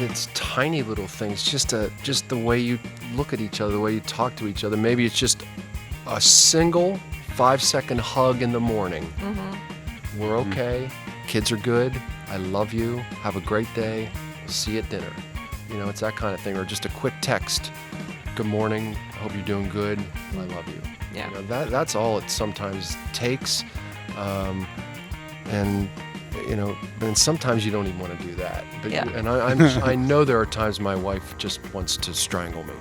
it's tiny little things, just the way you look at each other, the way you talk to each other. Maybe it's just a single 5-second hug in the morning. Mm-hmm. We're okay. Kids are good. I love you. Have a great day. We'll see you at dinner. You know, it's that kind of thing. Or just a quick text. Good morning. I hope you're doing good. I love you. Yeah. You know, that's all it sometimes takes. And you know, and sometimes you don't even want to do that. But yeah. I know there are times my wife just wants to strangle me,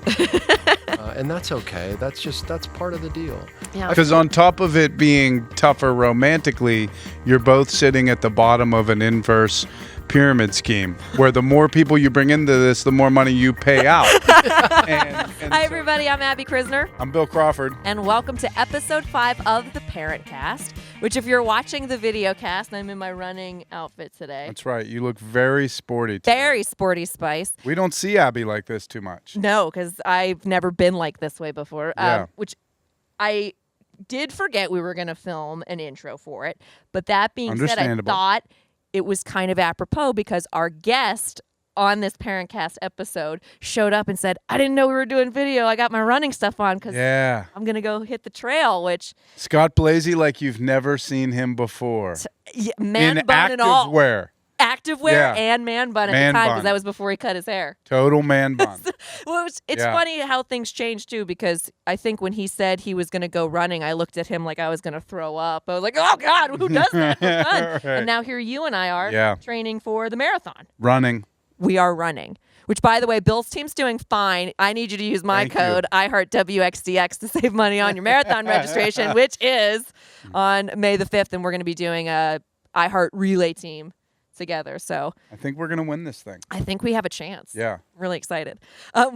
and that's okay. That's part of the deal. Yeah. Because on top of it being tougher romantically, you're both sitting at the bottom of an inverse pyramid scheme, where the more people you bring into this, the more money you pay out. Hi, everybody. I'm Abby Krisner. I'm Bill Crawford. And welcome to episode 5 of the Parentcast, which if you're watching the video cast, I'm in my running outfit today. That's right. You look very sporty today. Very sporty spice. We don't see Abby like this too much. No, because I've never been like this way before. Yeah. Which I did forget we were going to film an intro for it. But that being said, I thought it was kind of apropos because our guest on this Parentcast episode showed up and said, I didn't know we were doing video. I got my running stuff on because I'm going to go hit the trail, which... Scott Blasey like you've never seen him before. Man in bun and all. activewear. Activewear and man bun at the time because that was before he cut his hair. Total man bun. Well, it's funny how things change too, because I think when he said he was going to go running, I looked at him like I was going to throw up. I was like, oh God, who does that? Right. And now here you and I are training for the marathon. Running. We are running. Which, by the way, Bill's team's doing fine. I need you to use my code, iHeartWXDX, to save money on your marathon registration, which is on May the 5th, and we're going to be doing a iHeart Relay team together. So I think we're going to win this thing. I think we have a chance. Yeah. Really excited.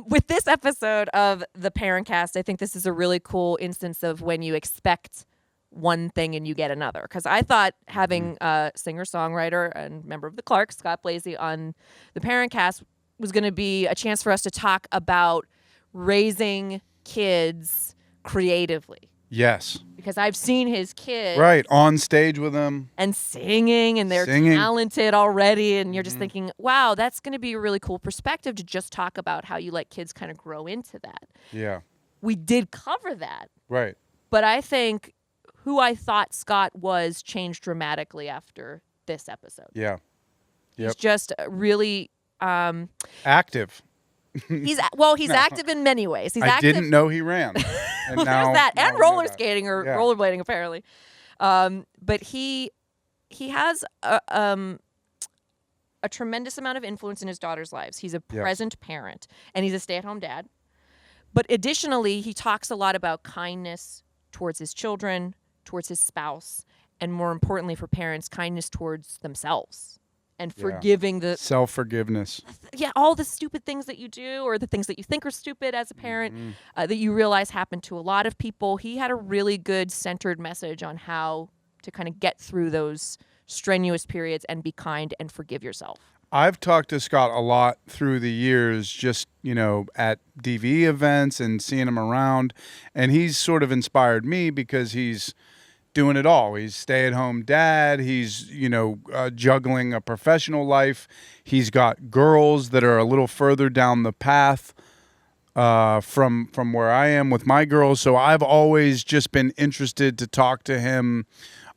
With this episode of the Parentcast, I think this is a really cool instance of when you expect one thing and you get another. Because I thought having a singer-songwriter and member of the Clarks, Scott Blasey, on the Parentcast was going to be a chance for us to talk about raising kids creatively. Yes. Because I've seen his kids. Right, on stage with them. And singing, and they're talented already, and you're just thinking, wow, that's going to be a really cool perspective to just talk about how you let kids kind of grow into that. Yeah. We did cover that. Right. But I think who I thought Scott was changed dramatically after this episode. Yeah. He's just really... active. He's active in many ways. He's active. Didn't know he ran. And well, now, there's that, and now roller skating or rollerblading apparently. But he has a tremendous amount of influence in his daughter's lives. He's a present parent, and he's a stay-at-home dad. But additionally, he talks a lot about kindness towards his children, towards his spouse, and more importantly for parents, kindness towards themselves. And forgiving the... self-forgiveness. All the stupid things that you do or the things that you think are stupid as a parent that you realize happen to a lot of people. He had a really good centered message on how to kind of get through those strenuous periods and be kind and forgive yourself. I've talked to Scott a lot through the years, just, at DV events and seeing him around. And he's sort of inspired me because he's doing it all. He's stay-at-home dad. He's, juggling a professional life. He's got girls that are a little further down the path from where I am with my girls. So I've always just been interested to talk to him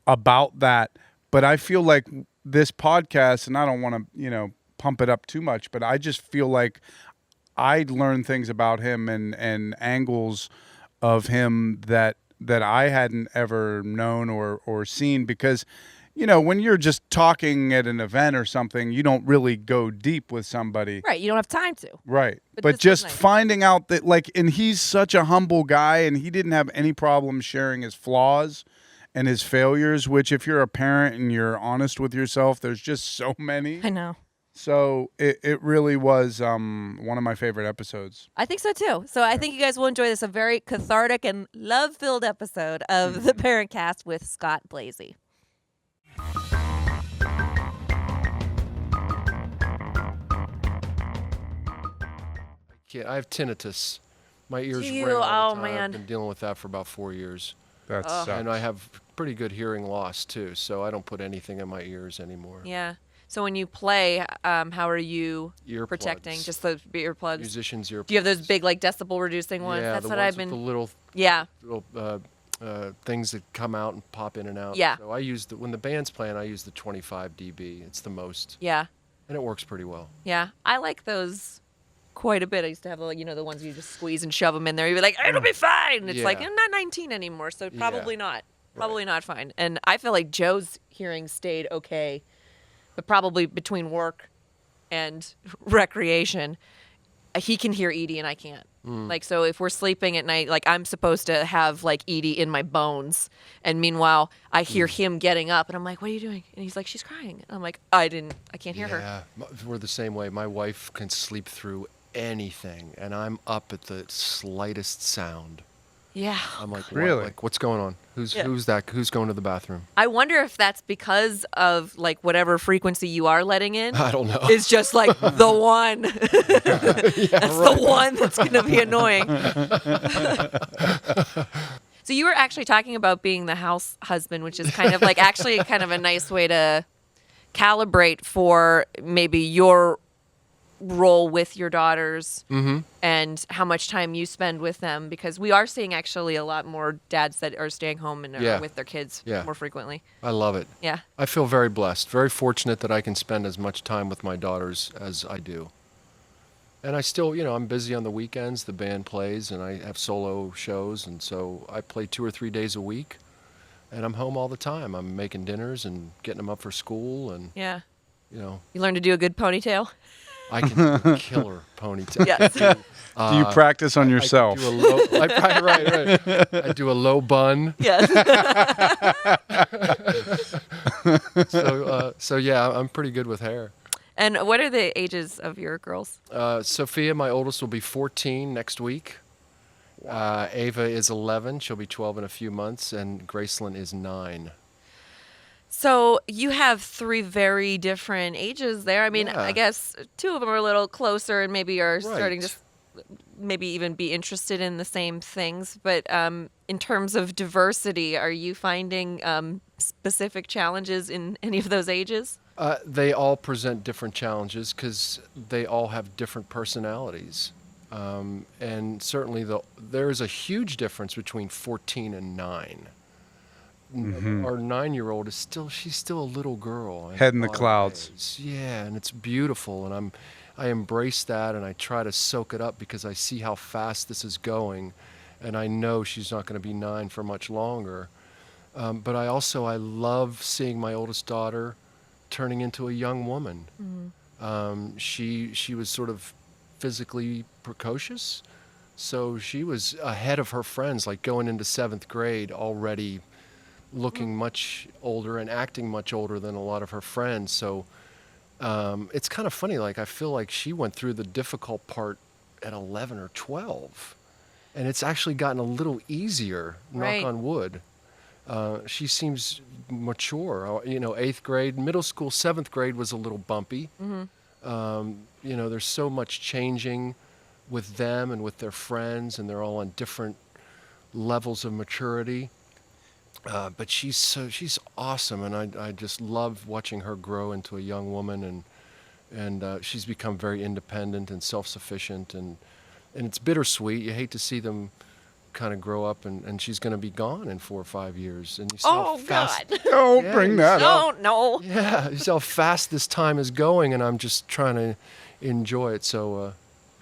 about that. But I feel like this podcast, and I don't want to, pump it up too much, but I just feel like I learned things about him and angles of him that I hadn't ever known or seen because, when you're just talking at an event or something, you don't really go deep with somebody. Right. You don't have time to. Right. But just finding out that, and he's such a humble guy and he didn't have any problem sharing his flaws and his failures, which if you're a parent and you're honest with yourself, there's just so many. I know. So it really was one of my favorite episodes. I think so, too. So I think you guys will enjoy this, a very cathartic and love-filled episode of the Parentcast with Scott Blasey. I have tinnitus. My ears ring all the time. Man. I've been dealing with that for about 4 years. That sucks. And I have pretty good hearing loss, too, so I don't put anything in my ears anymore. Yeah. So when you play, how are you Earplugs. protecting? Just the earplugs? Musicians' earplugs. Do you have those big, like, decibel reducing ones? Yeah, That's the what ones I've with been. the little Yeah. things that come out and pop in and out. Yeah. So I use when the band's playing, I use the 25 dB. It's the most, Yeah. and it works pretty well. Yeah. I like those quite a bit. I used to have, the ones you just squeeze and shove them in there. You'd be like, it'll be fine. It's like, Yeah. I'm not 19 anymore, so probably Yeah. not. Probably not fine. And I feel like Joe's hearing stayed okay, but probably between work and recreation, he can hear Edie and I can't. Like, so if we're sleeping at night, like, I'm supposed to have, like, Edie in my bones. And meanwhile, I hear him getting up and I'm like, what are you doing? And he's like, she's crying. And I'm like, I can't hear her. Yeah, we're the same way. My wife can sleep through anything, and I'm up at the slightest sound. Yeah. I'm like, what? Really? Like, what's going on? Who's Yeah. that? Who's going to the bathroom? I wonder if that's because of, like, whatever frequency you are letting in. I don't know. Is just like the one. That's the one that's going to be annoying. So you were actually talking about being the house husband, which is kind of like actually kind of a nice way to calibrate for maybe your role with your daughters and how much time you spend with them, because we are seeing actually a lot more dads that are staying home and are with their kids more frequently. I love it. Yeah. I feel very blessed, very fortunate that I can spend as much time with my daughters as I do. And I still, I'm busy on the weekends. The band plays, and I have solo shows, and so I play 2 or 3 days a week, and I'm home all the time. I'm making dinners and getting them up for school, and Yeah. you You learn to do a good ponytail? I can do a killer ponytail. Yes. Do you practice on yourself? I do a low, right. I do a low bun. Yes. So yeah, I'm pretty good with hair. And what are the ages of your girls? Sophia, my oldest, will be 14 next week. Ava is 11. She'll be 12 in a few months. And Gracelyn is 9. So you have 3 very different ages there. I mean, Yeah. I guess 2 of them are a little closer and maybe are starting to Right. maybe even be interested in the same things. But in terms of diversity, are you finding specific challenges in any of those ages? They all present different challenges because they all have different personalities. And certainly there is a huge difference between 14 and 9. Our 9-year-old she's still a little girl. Head in the a lot of clouds. ways. Yeah, and it's beautiful, and I embrace that, and I try to soak it up because I see how fast this is going, and I know she's not going to be 9 for much longer. But I love seeing my oldest daughter turning into a young woman. She was sort of physically precocious, so she was ahead of her friends, like going into 7th grade already looking much older and acting much older than a lot of her friends. So it's kind of funny, like I feel like she went through the difficult part at 11 or 12, and it's actually gotten a little easier, Right. knock on wood. She seems mature. 8th grade, middle school, 7th grade was a little bumpy. There's so much changing with them and with their friends, and they're all on different levels of maturity. But she's awesome, and I just love watching her grow into a young woman, and she's become very independent and self-sufficient, and it's bittersweet. You hate to see them kind of grow up, and she's going to be gone in 4 or 5 years. And you see how fast, God. Don't Yeah, bring that up. No. yeah, you see how fast this time is going, and I'm just trying to enjoy it. So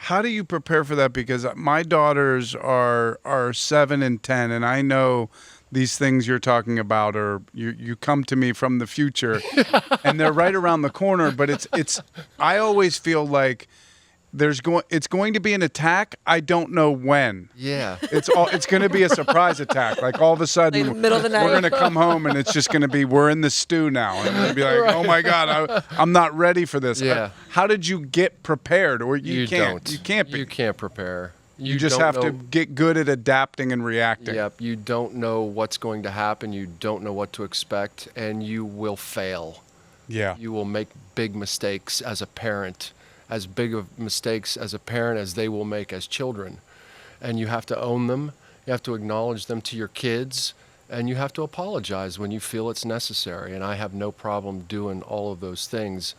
How do you prepare for that? Because my daughters are 7 and 10, and I know these things you're talking about, or you come to me from the future, and they're right around the corner. But it's I always feel like it's going to be an attack. I don't know when. yeah. It's going to be a surprise attack. Like all of a sudden, Like the middle of the night. we're going to come home and it's just going to be we're in the stew now, and I'm going to be like, oh my God, I'm not ready for this. Yeah. How did you get prepared? Or you can't. don't. You can't be. You can't prepare. You just don't have to know- get good at adapting and reacting. Yep, you don't know what's going to happen. You don't know what to expect, and you will fail. Yeah. You will make big mistakes as a parent, as big of mistakes as a parent as they will make as children. And you have to own them. You have to acknowledge them to your kids And you have to apologize when you feel it's necessary. And I have no problem doing all of those things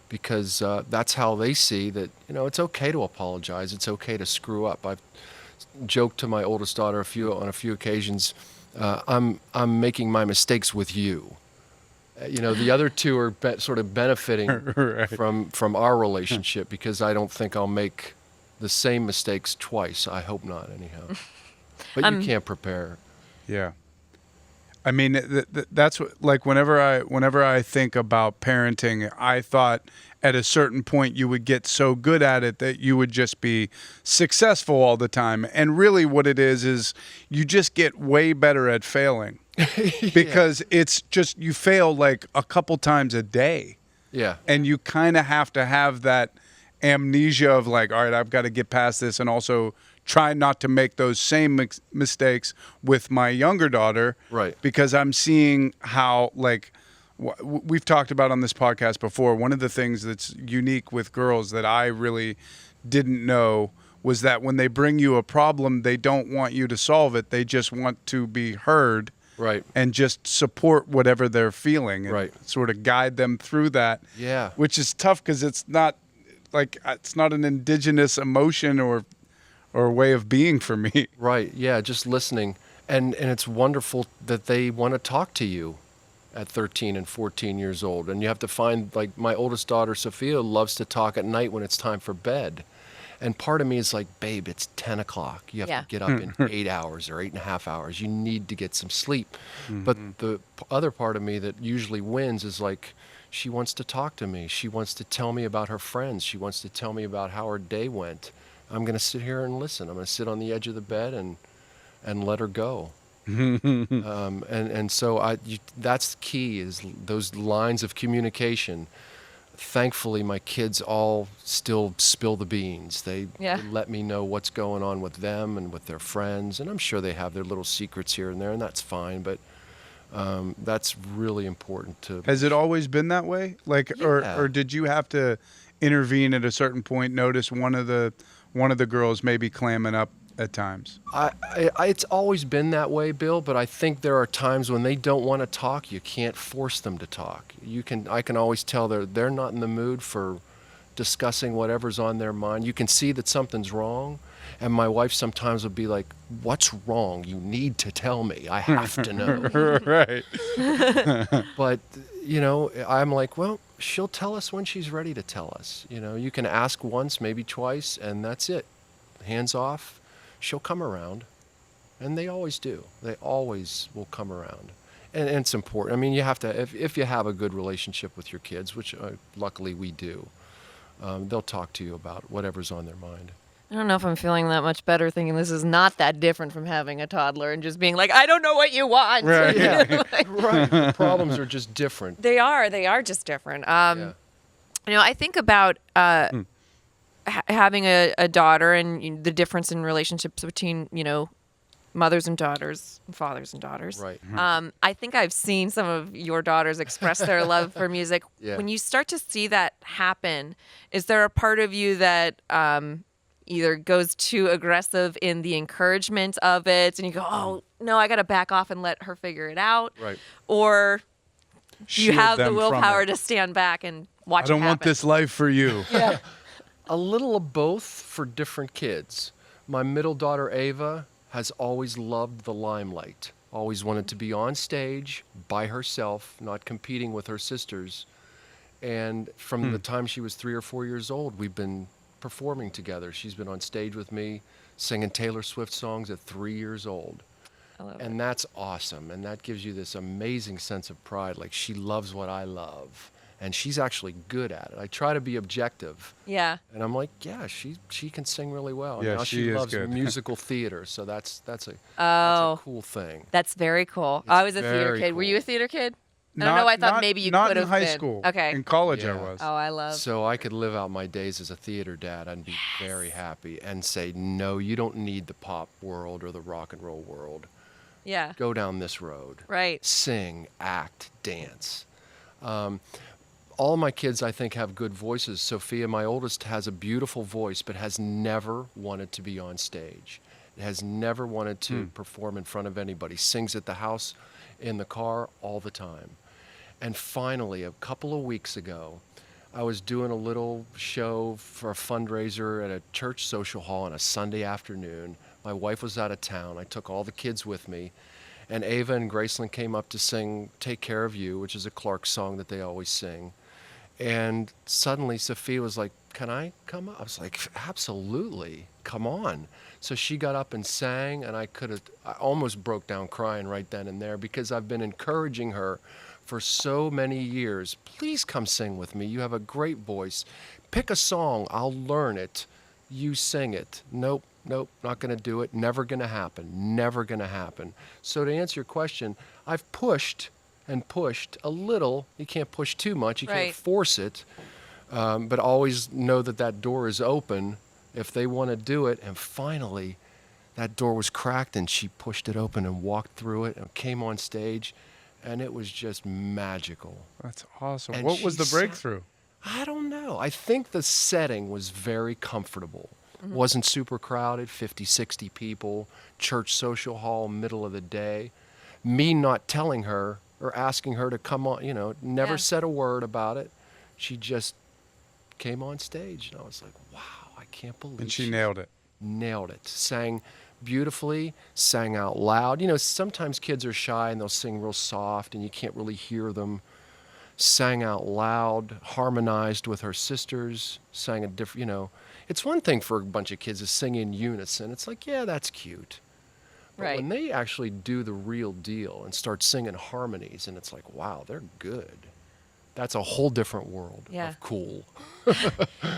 because that's how they see that, it's okay to apologize. It's okay to screw up. I've joked to my oldest daughter on a few occasions, I'm making my mistakes with you. The other two are sort of benefiting Right. from our relationship because I don't think I'll make the same mistakes twice. I hope not, anyhow. But you can't prepare. Yeah. I mean, that's what, like, whenever I think about parenting, I thought at a certain point you would get so good at it that you would just be successful all the time. And really what it is you just get way better at failing because it's just, you fail like a couple times a day. Yeah. And you kind of have to have that amnesia of like, all right, I've got to get past this, and also try not to make those same mistakes with my younger daughter. Right. Because I'm seeing how, like, we've talked about on this podcast before, one of the things that's unique with girls that I really didn't know was that when they bring you a problem, they don't want you to solve it. They just want to be heard. Right. And just support whatever they're feeling. And right. Sort of guide them through that. Yeah. Which is tough because it's not an indigenous emotion or way of being for me. Right. Yeah. Just listening. And it's wonderful that they want to talk to you at 13 and 14 years old. And you have to find, like, my oldest daughter, Sophia, loves to talk at night when it's time for bed. And part of me is like, babe, it's 10 o'clock. You have to get up in 8 hours or 8.5 hours. You need to get some sleep. Mm-hmm. But the other part of me that usually wins is like, she wants to talk to me. She wants to tell me about her friends. She wants to tell me about how her day went. I'm going to sit here and listen. I'm going to sit on the edge of the bed and let her go. And so that's key, is those lines of communication. Thankfully, my kids all still spill the beans. They let me know what's going on with them and with their friends. And I'm sure they have their little secrets here and there, and that's fine. But that's really important to. Has it always been that way? Like, or did you have to intervene at a certain point? Notice one of the girls maybe clamming up at times. It's always been that way, Bill. But I think there are times when they don't want to talk. You can't force them to talk. I can always tell they're not in the mood for discussing whatever's on their mind. You can see that something's wrong. And my wife sometimes would be like, "What's wrong? You need to tell me. I have to know." Right. But, I'm like, well, she'll tell us when she's ready to tell us. You can ask once, maybe twice, and that's it. Hands off. She'll come around. And they always do. They always will come around. And it's important. I mean, you have to, if you have a good relationship with your kids, which luckily we do, they'll talk to you about whatever's on their mind. I don't know if I'm feeling that much better thinking this is not that different from having a toddler and just being like, I don't know what you want. Right. Yeah. Right. The problems are just different. They are just different. I think about having a daughter and the difference in relationships between, mothers and daughters and fathers and daughters. Right. I think I've seen some of your daughters express their love for music. Yeah. When you start to see that happen, is there a part of you that either goes too aggressive in the encouragement of it and you go, oh, no, I got to back off and let her figure it out? Right. Or do you have the them from willpower it. to stand back and watch I don't it want happen? this life for you. Yeah. A little of both for different kids. My middle daughter, Ava, has always loved the limelight, always wanted to be on stage by herself, not competing with her sisters. And from the time she was 3 or 4 years old, we've been performing together. She's been on stage with me, singing Taylor Swift songs at 3 years old. I love And that's awesome. And that gives you this amazing sense of pride. Like, she loves what I love. And she's actually good at it. I try to be objective. Yeah. And I'm like, yeah, she can sing really well. And Yeah, now she she is loves good. musical theater. So that's a cool thing. That's very cool. I was a theater very kid. Were you a cool. theater kid? I don't know. I thought maybe you not could in have high been. school. Okay. In college, I Yeah. was. Oh, I love. So I could live out my days as a theater dad and be very happy and say, no, you don't need the pop world or the rock and roll world. Yeah. Go down this road. Right. Sing, act, dance. All my kids, I think, have good voices. Sophia, my oldest, has a beautiful voice, but has never wanted to be on stage. Has never wanted to perform in front of anybody. Sings at the house, in the car, all the time. And finally, a couple of weeks ago, I was doing a little show for a fundraiser at a church social hall on a Sunday afternoon. My wife was out of town. I took all the kids with me. And Ava and Graceland came up to sing Take Care of You, which is a Clark song that they always sing. And suddenly Sophia was like, can I come up? I was like, absolutely, come on. So she got up and sang, and I almost broke down crying right then and there, because I've been encouraging her for so many years. Please come sing with me. You have a great voice. Pick a song. I'll learn it. You sing it. Nope, not going to do it. Never going to happen. Never going to happen. So to answer your question, I've pushed and pushed a little. You can't push too much. You can't force it. But always know that door is open if they want to do it. And finally, that door was cracked, and she pushed it open and walked through it and came on stage. And it was just magical. That's awesome. And What was the breakthrough? I don't know. I think the setting was very comfortable. Mm-hmm. Wasn't super crowded, 50, 60 people, church social hall, middle of the day. Me not telling her or asking her to come on, never said a word about it. She just came on stage, and I was like, wow, I can't believe it. And she nailed it. Nailed it. Sang beautifully, sang out loud. Sometimes kids are shy and they'll sing real soft and you can't really hear them. Sang out loud, harmonized with her sisters, sang a different, it's one thing for a bunch of kids to sing in unison. It's like, yeah, that's cute. But when they actually do the real deal and start singing harmonies, and it's like, wow, they're good. That's a whole different world of cool.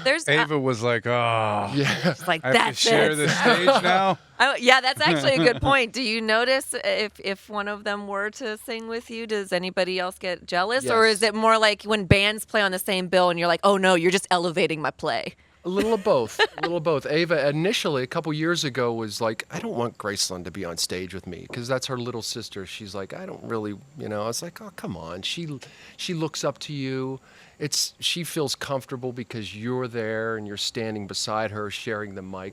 Ava was like, oh, She's like, I have to share this stage now. Yeah, that's actually a good point. Do you notice if one of them were to sing with you, does anybody else get jealous? Yes. Or is it more like when bands play on the same bill and you're like, oh no, you're just elevating my play? A little of both. Ava initially, a couple years ago, was like, I don't want Graceland to be on stage with me, because that's her little sister. She's like, I don't really, I was like, oh, come on. She looks up to you. She feels comfortable because you're there and you're standing beside her, sharing the mic.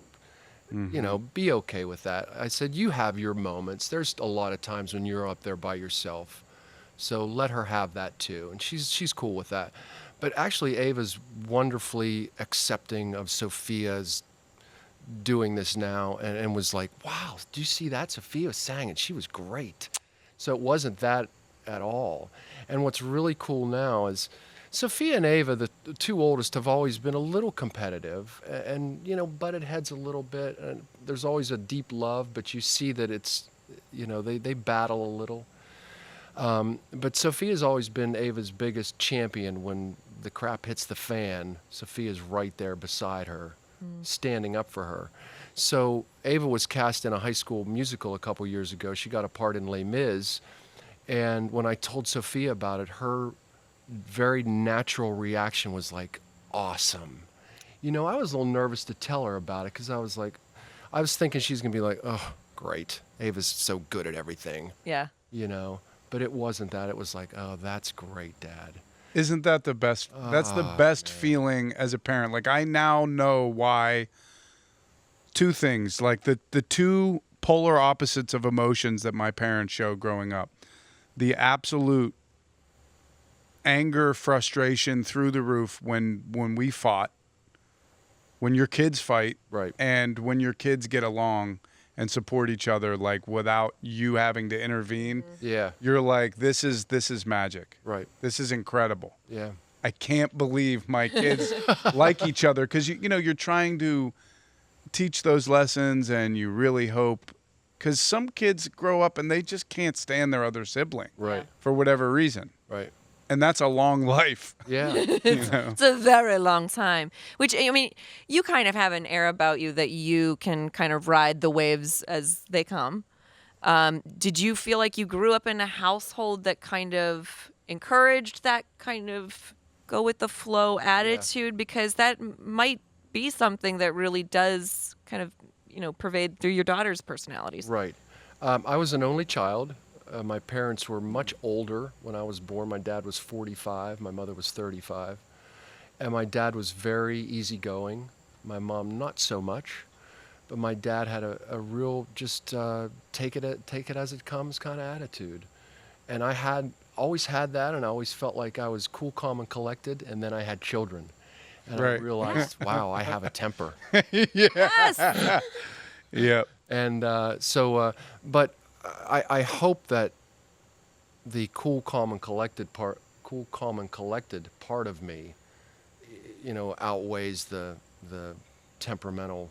Mm-hmm. Be okay with that. I said, you have your moments. There's a lot of times when you're up there by yourself. So let her have that too. And she's cool with that. But actually, Ava's wonderfully accepting of Sophia's doing this now, and was like, wow, do you see that? Sophia sang, and she was great. So it wasn't that at all. And what's really cool now is Sophia and Ava, the two oldest, have always been a little competitive and butted heads a little bit. And there's always a deep love, but you see that it's, they battle a little. But Sophia's always been Ava's biggest champion. When the crap hits the fan, Sophia's right there beside her, standing up for her. So Ava was cast in a high school musical a couple years ago. She got a part in Les Mis. And when I told Sophia about it, her very natural reaction was like, awesome. I was a little nervous to tell her about it, because I was thinking she's going to be like, oh, great. Ava's so good at everything. Yeah. But it wasn't that. It was like, oh, that's great, Dad. Isn't that the best? That's the best feeling as a parent. Like, I now know why two things, like the two polar opposites of emotions that my parents showed growing up. The absolute anger, frustration through the roof when we fought, when your kids fight, right, and when your kids get along and support each other, like, without you having to intervene. Yeah. You're like, this is magic. Right. This is incredible. Yeah. I can't believe my kids like each other, because you're trying to teach those lessons, and you really hope, because some kids grow up and they just can't stand their other sibling. Right. For whatever reason. Right. And that's a long life. Yeah. It's a very long time. Which, you kind of have an air about you that you can kind of ride the waves as they come. Did you feel like you grew up in a household that kind of encouraged that kind of go with the flow attitude? Yeah. Because that might be something that really does kind of, pervade through your daughter's personalities. Right. I was an only child. My parents were much older when I was born. My dad was 45. My mother was 35. And my dad was very easygoing. My mom, not so much. but my dad had a real just take it as it comes kind of attitude. And I always had that, and I always felt like I was cool, calm, and collected. And then I had children, and I Right. realized, wow, I have a temper. Yes. Yep. And but I hope that the cool, calm, and collected part of me, outweighs the temperamental,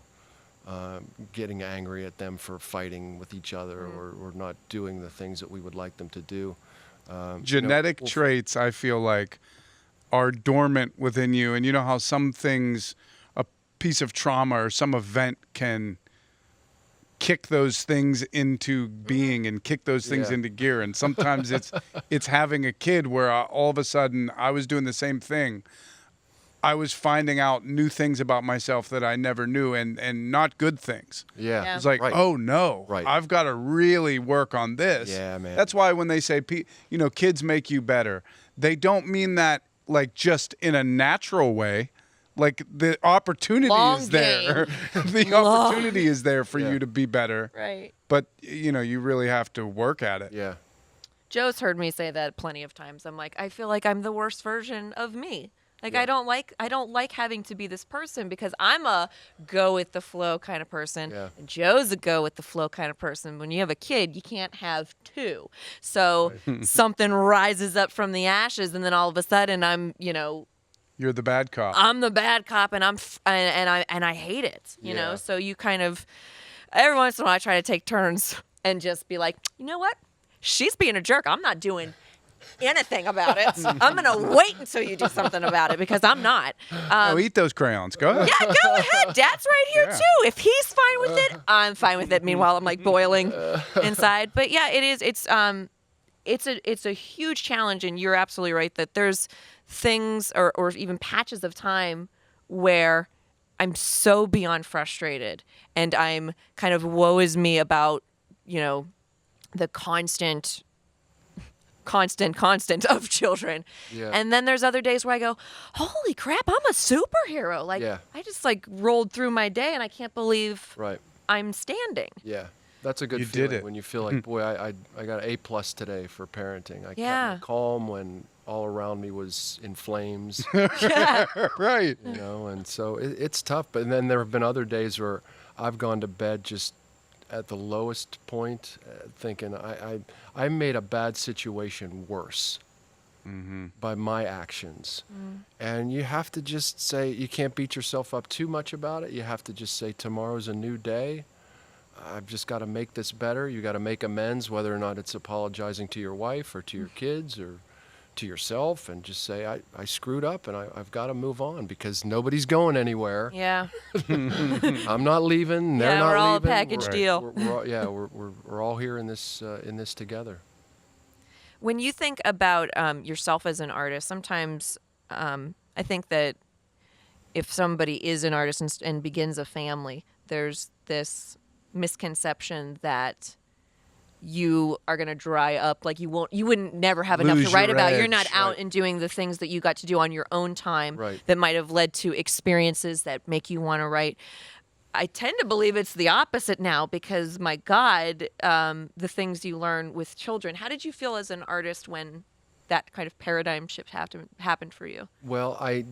getting angry at them for fighting with each other or not doing the things that we would like them to do. Genetic traits, I feel like, are dormant within you. And you know how some things, a piece of trauma or some event can kick those things into being and kick those things into gear. And sometimes it's having a kid where all of a sudden I was doing the same thing. I was finding out new things about myself that I never knew, and not good things. Yeah. It's like, Right. oh no, Right. I've got to really work on this. Yeah, man. That's why when they say, kids make you better, they don't mean that like just in a natural way. Like the opportunity Long is there. The opportunity is there for you to be better. Right. But you really have to work at it. Yeah. Joe's heard me say that plenty of times. I'm like, I feel like I'm the worst version of me. Like I don't like having to be this person because I'm a go with the flow kind of person. Yeah. And Joe's a go with the flow kind of person. When you have a kid, you can't have two. So something rises up from the ashes, and then all of a sudden I'm, You're the bad cop. I'm the bad cop, and I hate it. You know. So you kind of every once in a while I try to take turns and just be like, you know what? She's being a jerk. I'm not doing anything about it. I'm gonna wait until you do something about it because I'm not. Eat those crayons. Go ahead. Yeah, go ahead. Dad's right here too. If he's fine with it, I'm fine with it. Meanwhile, I'm like boiling inside. But yeah, it is. It's a huge challenge, and you're absolutely right that there's things or even patches of time where I'm so beyond frustrated, and I'm kind of woe is me about the constant of children. Yeah. And then there's other days where I go, holy crap, I'm a superhero. Like I just rolled through my day and I can't believe I'm standing. Yeah. That's a good You feeling did it. when you feel like, boy, I got an A+ today for parenting. I kept me calm when all around me was in flames. Right. And so it's tough. But then there have been other days where I've gone to bed just at the lowest point, thinking I made a bad situation worse by my actions. And you have to just say, you can't beat yourself up too much about it. You have to just say, tomorrow's a new day. I've just got to make this better. You got to make amends, whether or not it's apologizing to your wife or to your kids or to yourself, and just say, I screwed up and I've got to move on because nobody's going anywhere. Yeah. I'm not leaving. They're not we're all leaving. a package deal. We're all here in this together. When you think about yourself as an artist, sometimes I think that if somebody is an artist and begins a family, there's this misconception that you are going to dry up, like you wouldn't never have enough to Lose write your about. You're edge, not out and doing the things that you got to do on your own time that might have led to experiences that make you want to write. I tend to believe it's the opposite now because, my God, the things you learn with children. How did you feel as an artist when that kind of paradigm shift happened for you? Well, I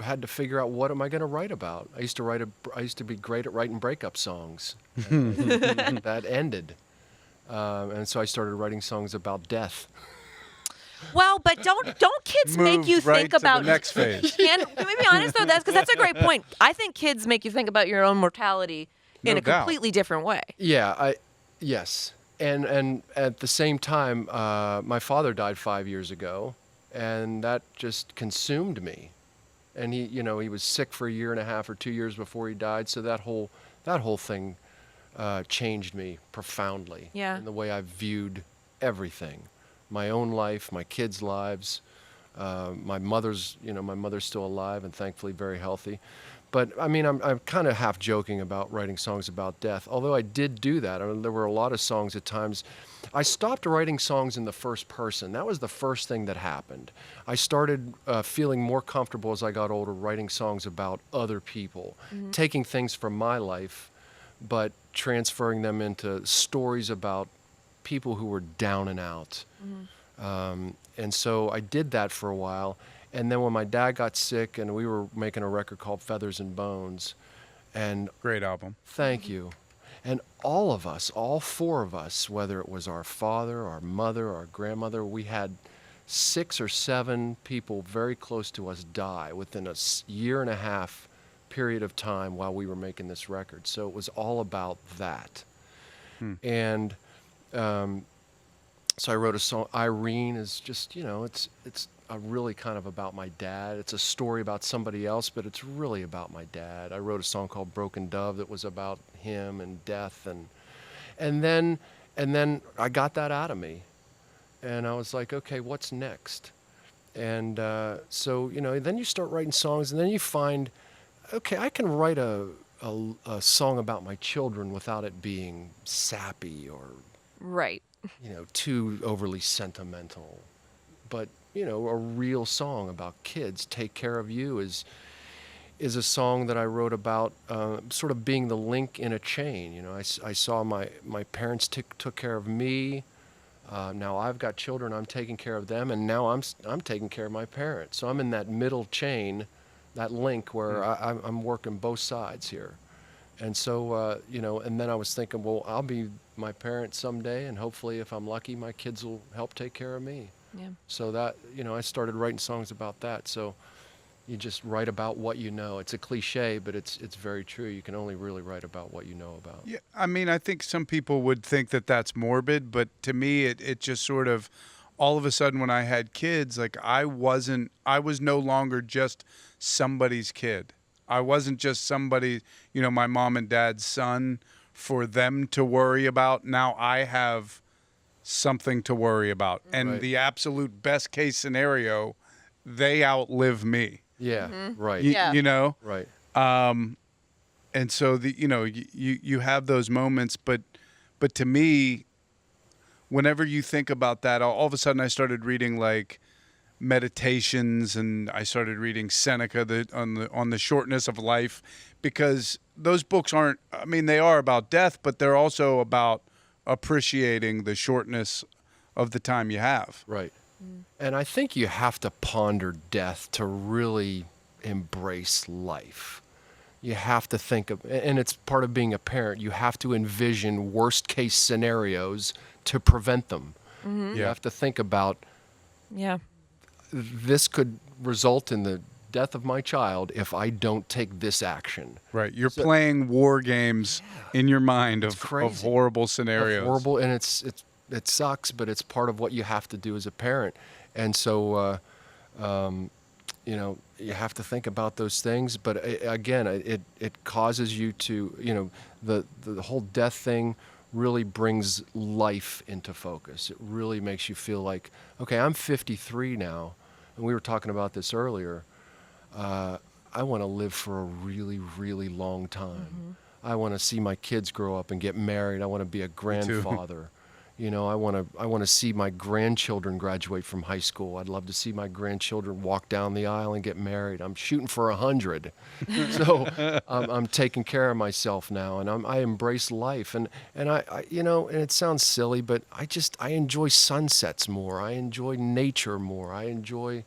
had to figure out, what am I going to write about? I used to be great at writing breakup songs. And that ended. And so I started writing songs about death. Well, but don't kids make you think about the next phase? Can we be honest though? That's a great point. I think kids make you think about your own mortality in a completely different way. Yeah, yes. And at the same time, my father died 5 years ago, and that just consumed me. And he was sick for 1.5 years or 2 years before he died. So that whole thing changed me profoundly in the way I viewed everything, my own life, my kids' lives. My mother's still alive and thankfully very healthy, But I mean, I'm kind of half joking about writing songs about death, although I did do that. I mean, there were a lot of songs at times. I stopped writing songs in the first person. That was the first thing that happened. I started feeling more comfortable as I got older writing songs about other people, taking things from my life, but transferring them into stories about people who were down and out. And so I did that for a while. And then when my dad got sick and we were making a record called Feathers and Bones, and Great album. thank you. And all of us, all four of us, whether it was our father, our mother, our grandmother, we had 6 or 7 people very close to us die within a year and a half period of time while we were making this record. So it was all about that. And so I wrote a song. Irene is just, it's really kind of about my dad. It's a story about somebody else, but it's really about my dad. I wrote a song called Broken Dove that was about him and death, and then I got that out of me, and I was like, okay, what's next? And so then you start writing songs, and then you find, okay, I can write a song about my children without it being sappy or Right. too overly sentimental. But a real song about kids. Take Care of You is a song that I wrote about sort of being the link in a chain. I saw my parents took care of me. Now I've got children, I'm taking care of them, and now I'm taking care of my parents. So I'm in that middle chain, that link where I'm working both sides here. And so, and then I was thinking, well, I'll be my parent someday, and hopefully if I'm lucky, my kids will help take care of me. Yeah. So that, I started writing songs about that. So you just write about what you know. It's a cliche, but it's very true. You can only really write about what you know about. Yeah, I mean, I think some people would think that that's morbid, but to me, it just sort of, all of a sudden when I had kids, like I was no longer just somebody's kid. I wasn't just somebody, my mom and dad's son for them to worry about. Now I have something to worry about. And Right. the absolute best case scenario, they outlive me. Yeah, right. Yeah. Right. And so you have those moments, but to me, whenever you think about that, all of a sudden I started reading like meditations, and I started reading Seneca on the shortness of life, because those books they are about death, but they're also about appreciating the shortness of the time you have. Right. And I think you have to ponder death to really embrace life. You have to think of, and it's part of being a parent, you have to envision worst case scenarios to prevent them. You have to think about, Yeah. this could result in the death of my child if I don't take this action. Right. You're playing war games in your mind of crazy. horrible scenarios. Horrible, and it sucks, but it's part of what you have to do as a parent. And so, you have to think about those things. But again, it causes you to, the whole death thing really brings life into focus. It really makes you feel like, okay, I'm 53 now, and we were talking about this earlier. I want to live for a really, really long time. I want to see my kids grow up and get married. I want to be a grandfather. I want to see my grandchildren graduate from high school. I'd love to see my grandchildren walk down the aisle and get married. I'm shooting for 100. So I'm taking care of myself now, and I embrace life. And I and it sounds silly, but I enjoy sunsets more. I enjoy nature more. I enjoy,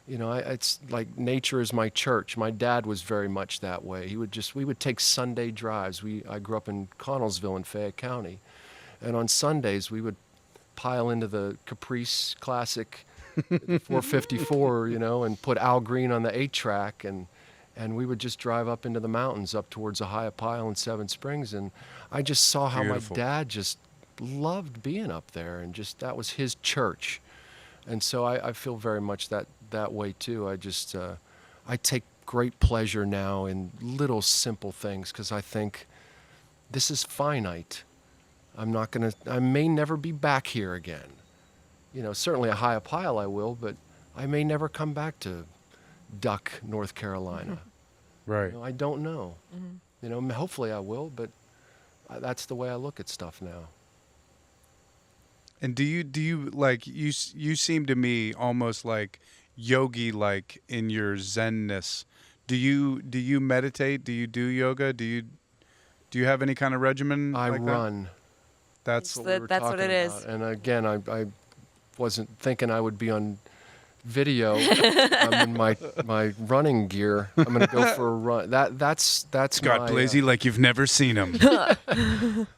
it's like nature is my church. My dad was very much that way. We would take Sunday drives. I grew up in Connellsville in Fayette County. And on Sundays, we would pile into the Caprice Classic 454, and put Al Green on the 8-track, and we would just drive up into the mountains, up towards Ohiopyle and Seven Springs. And I just saw how Beautiful. my dad just loved being up there, and just that was his church. And so I feel very much that way too. I take great pleasure now in little simple things, because I think this is finite. I may never be back here again. Certainly Ohiopyle I will, but I may never come back to Duck, North Carolina. Right. I don't know. Hopefully I will, but that's the way I look at stuff now. And do you like you seem to me almost like yogi like in your zenness. Do you meditate? Do you do yoga? Do you have any kind of regimen I like run. That's what we were That's what talking it is. about. And again, I wasn't thinking I would be on video. I'm in my running gear. I'm going to go for a run. That's Scott my Blasey like you've never seen him.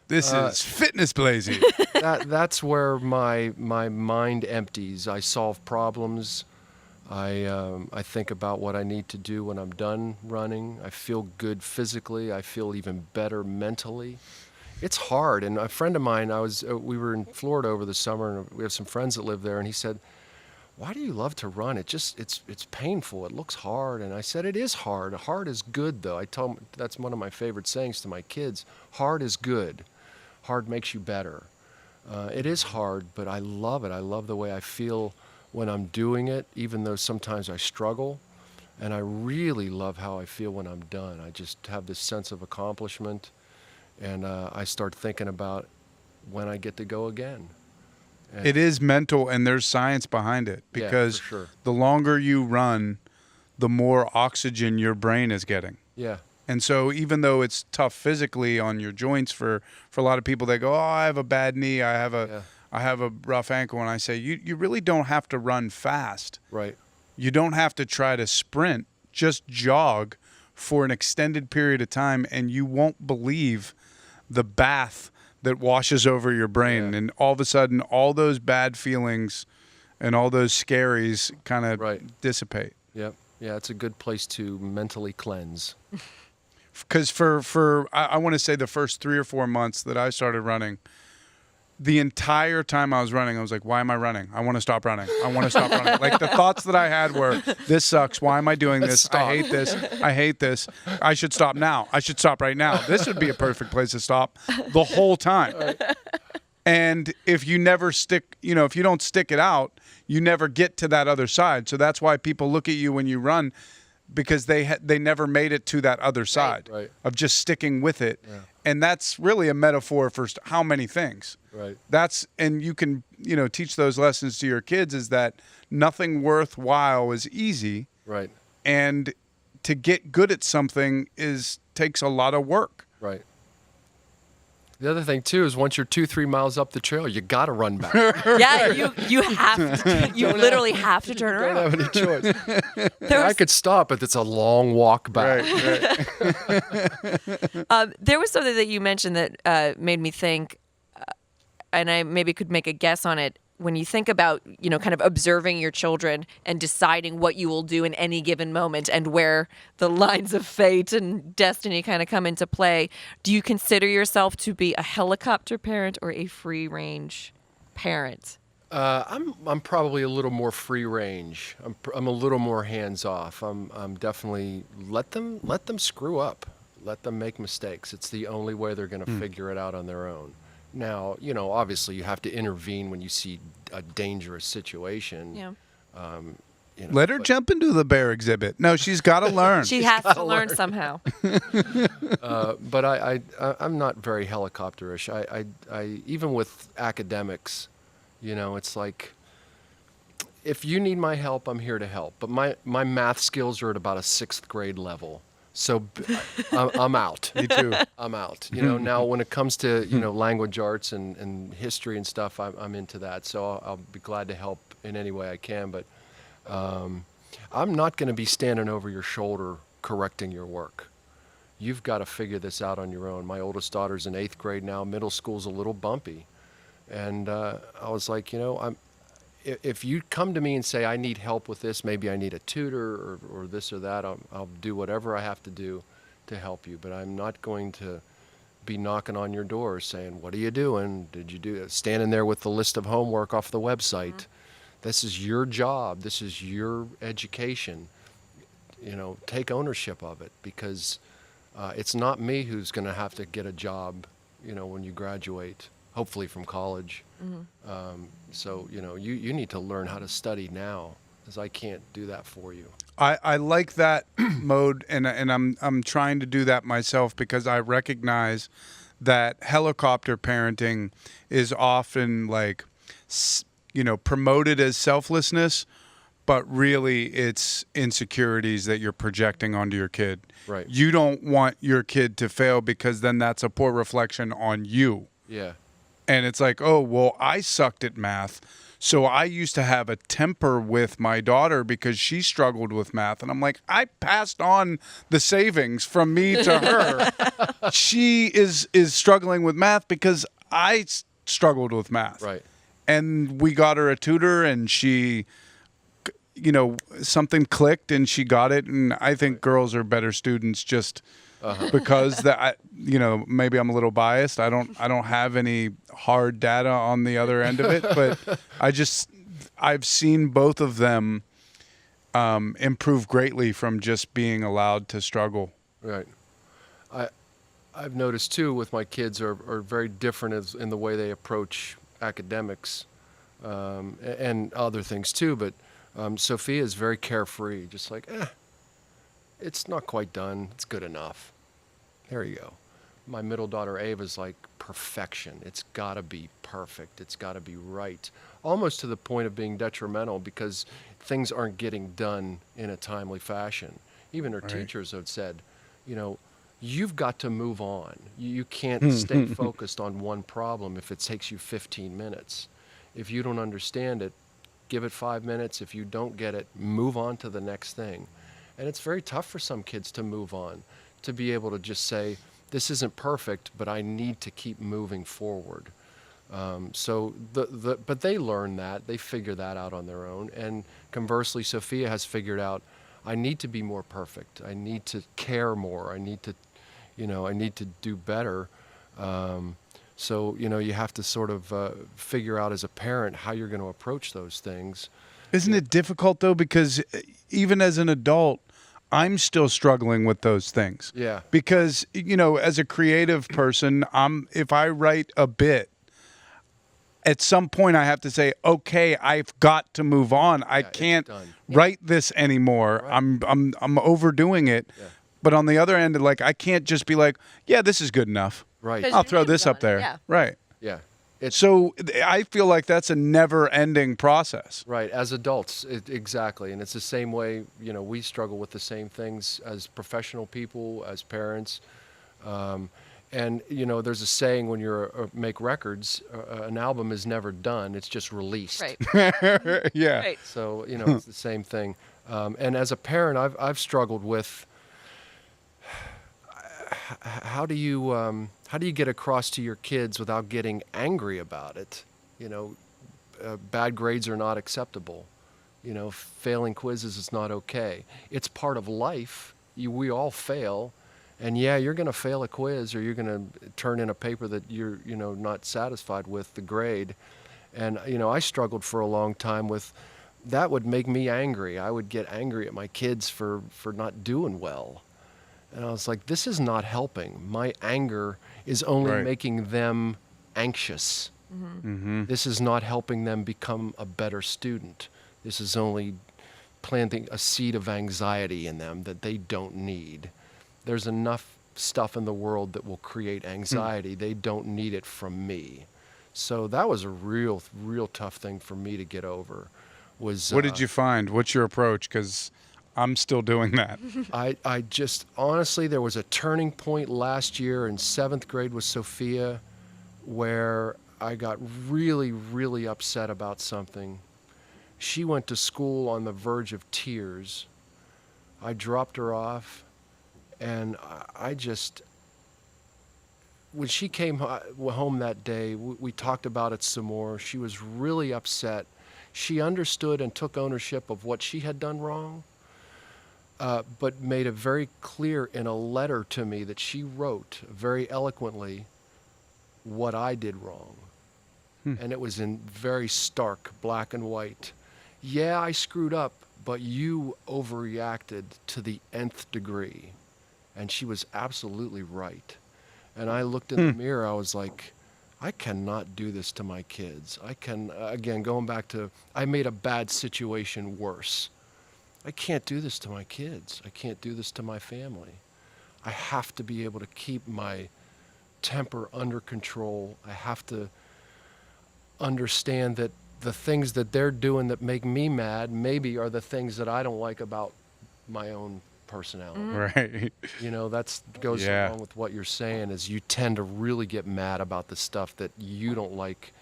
This is fitness Blasey. that's where my mind empties. I solve problems. I think about what I need to do when I'm done running. I feel good physically. I feel even better mentally. It's hard. And a friend of mine, we were in Florida over the summer, and we have some friends that live there, and he said, "Why do you love to run? It's painful. It looks hard." And I said, "It is hard. Hard is good, though." I told him that's one of my favorite sayings to my kids. Hard is good. Hard makes you better. It is hard, but I love it. I love the way I feel when I'm doing it, even though sometimes I struggle. And I really love how I feel when I'm done. I just have this sense of accomplishment, and I start thinking about when I get to go again. And It is mental, and there's science behind it, because for sure. the longer you run, the more oxygen your brain is getting. Yeah. And so even though it's tough physically on your joints for a lot of people, they go, "Oh, I have a bad knee. I have a rough ankle." And I say, you really don't have to run fast. Right. You don't have to try to sprint. Just jog for an extended period of time, and you won't believe the bath that washes over your brain. Yeah. And all of a sudden, all those bad feelings and all those scaries kind of dissipate. Yep. Yeah, it's a good place to mentally cleanse. Because I want to say the first 3 or 4 months that I started running, the entire time I was running, I was like, why am I running? I want to stop running. I want to stop running. Like, the thoughts that I had were, this sucks. Why am I doing this? Stop. I hate this. I hate this. I should stop now. I should stop right now. This would be a perfect place to stop the whole time. Right. And if you never stick, if you don't stick it out, you never get to that other side. So that's why people look at you when you run, because they never made it to that other side of just sticking with it. Yeah. And that's really a metaphor for how many things. Right. And you can, teach those lessons to your kids, is that nothing worthwhile is easy. Right. And to get good at something takes a lot of work. Right. The other thing too is once you're 2-3 miles up the trail, you got to run back. Yeah, you have to. You literally have to turn around. Don't have any choice. I could stop, but it's a long walk back. Right. There was something that you mentioned that made me think, and I maybe could make a guess on it. When you think about, kind of observing your children and deciding what you will do in any given moment and where the lines of fate and destiny kind of come into play, do you consider yourself to be a helicopter parent or a free range parent? I'm probably a little more free range. I'm a little more hands off. I'm definitely let them screw up. Let them make mistakes. It's the only way they're going to figure it out on their own. Now, obviously you have to intervene when you see a dangerous situation. Yeah. Let her jump into the bear exhibit. No, she's got to learn. She has to learn somehow. But I'm not very helicopterish. I even with academics, it's like, if you need my help, I'm here to help. But my math skills are at about a 6th grade level. So I'm out. Me too. I'm out. Now when it comes to, language arts and history and stuff, I'm into that. So I'll be glad to help in any way I can. But I'm not going to be standing over your shoulder correcting your work. You've got to figure this out on your own. My oldest daughter's in 8th grade now. Middle school's a little bumpy. And I was like, if you come to me and say, I need help with this, maybe I need a tutor or this or that, I'll do whatever I have to do to help you. But I'm not going to be knocking on your door saying, what are you doing? Did you do it? Standing there with the list of homework off the website. Mm-hmm. This is your job. This is your education. Take ownership of it, because it's not me who's going to have to get a job, when you graduate, hopefully from college. Mm-hmm. So, you need to learn how to study now is I can't do that for you. I like that mode, and I'm trying to do that myself because I recognize that helicopter parenting is often like, promoted as selflessness, but really it's insecurities that you're projecting onto your kid. Right. You don't want your kid to fail because then that's a poor reflection on you. Yeah. And it's like, oh, well, I sucked at math. So I used to have a temper with my daughter because she struggled with math. And I'm like, I passed on the savings from me to her. She is struggling with math because I struggled with math. Right. And we got her a tutor, and she, something clicked and she got it. And I think girls are better students just because that, maybe I'm a little biased. I don't have any hard data on the other end of it, but I've seen both of them improve greatly from just being allowed to struggle. Right. I've noticed too with my kids are very different in the way they approach academics and other things too. But Sophia is very carefree, just like, it's not quite done. It's good enough. There you go. My middle daughter Ava's like perfection. It's got to be perfect. It's got to be right. Almost to the point of being detrimental because things aren't getting done in a timely fashion. Even her teachers have said, you've got to move on. You can't stay focused on one problem if it takes you 15 minutes. If you don't understand it, give it 5 minutes. If you don't get it, move on to the next thing. And it's very tough for some kids to move on, to be able to just say, this isn't perfect, but I need to keep moving forward. But they learn that. They figure that out on their own. And conversely, Sophia has figured out, I need to be more perfect. I need to care more. I need to do better. So you have to sort of figure out as a parent how you're going to approach those things. Isn't it difficult, though? Because even as an adult, I'm still struggling with those things. Yeah. Because, as a creative person, if I write a bit, at some point I have to say, okay, I've got to move on. I can't write this anymore. Right. I'm overdoing it. Yeah. But on the other end, like, I can't just be like, yeah, this is good enough. Right. I'll throw this up there. Yeah. Right. Yeah. So I feel like that's a never-ending process. Right, as adults, exactly. And it's the same way, we struggle with the same things as professional people, as parents. And, there's a saying when you make records, an album is never done, it's just released. Right. Yeah. Right. So, it's the same thing. And as a parent, I've struggled with how do you get across to your kids without getting angry about it? Bad grades are not acceptable. Failing quizzes is not okay. It's part of life. We all fail. And you're going to fail a quiz, or you're going to turn in a paper that you're, not satisfied with the grade. And, I struggled for a long time with that. Would make me angry. I would get angry at my kids for not doing well. And I was like, this is not helping. My anger is only making them anxious. Mm-hmm. This is not helping them become a better student. This is only planting a seed of anxiety in them that they don't need. There's enough stuff in the world that will create anxiety. They don't need it from me. So that was a real tough thing for me to get over. What did you find? What's your approach? Because I'm still doing that. I just, honestly, there was a turning point last year in 7th grade with Sophia where I got really, really upset about something. She went to school on the verge of tears. I dropped her off, and when she came home that day, we talked about it some more. She was really upset. She understood and took ownership of what she had done wrong. But made it very clear in a letter to me that she wrote very eloquently what I did wrong. And it was in very stark black and white. Yeah, I screwed up, but you overreacted to the nth degree. And she was absolutely right. And I looked in the mirror, I was like, I cannot do this to my kids. Again, going back to, I made a bad situation worse. I can't do this to my kids. I can't do this to my family. I have to be able to keep my temper under control. I have to understand that the things that they're doing that make me mad maybe are the things that I don't like about my own personality. Right. You know, that goes along with what you're saying, is you tend to really get mad about the stuff that you don't like